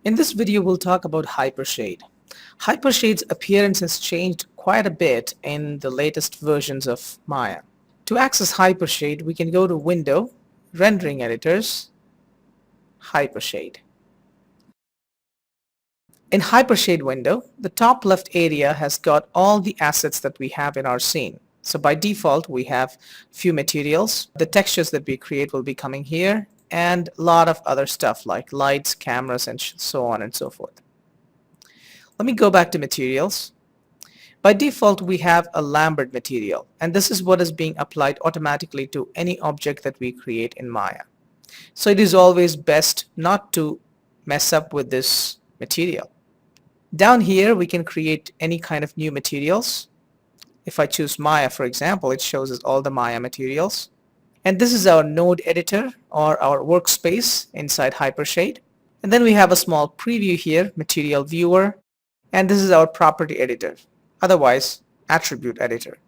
In this video, we'll talk about Hypershade. Hypershade's appearance has changed quite a bit in the latest versions of Maya. To access Hypershade, we can go to Window, Rendering Editors, Hypershade. In Hypershade window, the top left area has got all the assets that we have in our scene. So by default, we have few materials. The textures that we create will be coming here, and a lot of other stuff like lights, cameras, and so on and so forth. Let me go back to materials. By default, we have a Lambert material, and this is what is being applied automatically to any object that we create in Maya. So it is always best not to mess up with this material. Down here, we can create any kind of new materials. If I choose Maya, for example, it shows us all the Maya materials. And this is our node editor or our workspace inside Hypershade. And then we have a small preview here, material viewer, and this is our property editor, otherwise attribute editor.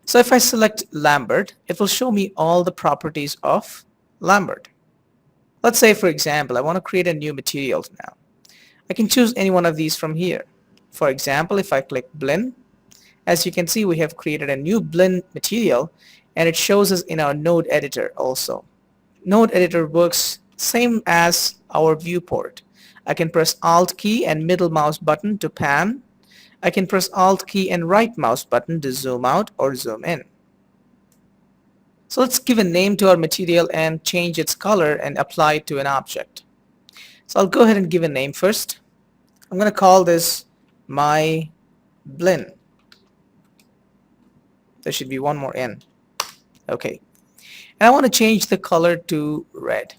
So if I select Lambert, it will show me all the properties of Lambert. Let's say, for example, I want to create a new material now. I can choose any one of these from here. For example, if I click blend, as you can see, we have created a new blend material, and it shows us in our node editor also. Node editor works same as our viewport. I can press Alt key and middle mouse button to pan. I can press Alt key and right mouse button to zoom out or zoom in. So let's give a name to our material and change its color and apply it to an object. So I'll go ahead and give a name first. I'm going to call this my blend. There should be one more N. Okay. And I want to change the color to red.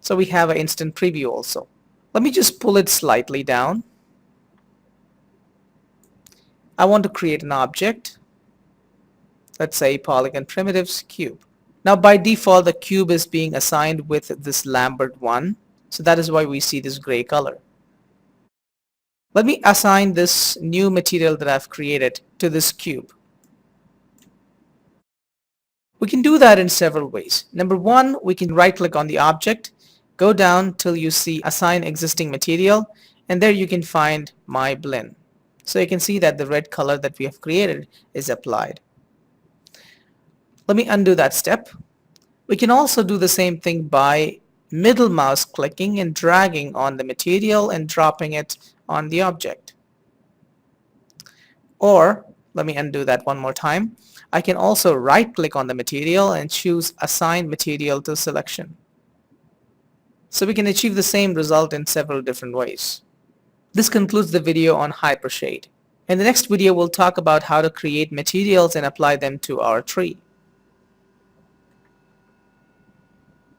So we have an instant preview also. Let me just pull it slightly down. I want to create an object. Let's say polygon primitives cube. Now by default, the cube is being assigned with this Lambert 1. So that is why we see this gray color. Let me assign this new material that I've created to this cube. We can do that in several ways. Number one, we can right click on the object, go down till you see assign existing material, and there you can find my blend. So you can see that the red color that we have created is applied. Let me undo that step. We can also do the same thing by middle mouse clicking and dragging on the material and dropping it on the object. Or let me undo that one more time. I can also right click on the material and choose assign material to selection. So we can achieve the same result in several different ways. This concludes the video on Hypershade. In the next video, we'll talk about how to create materials and apply them to our tree.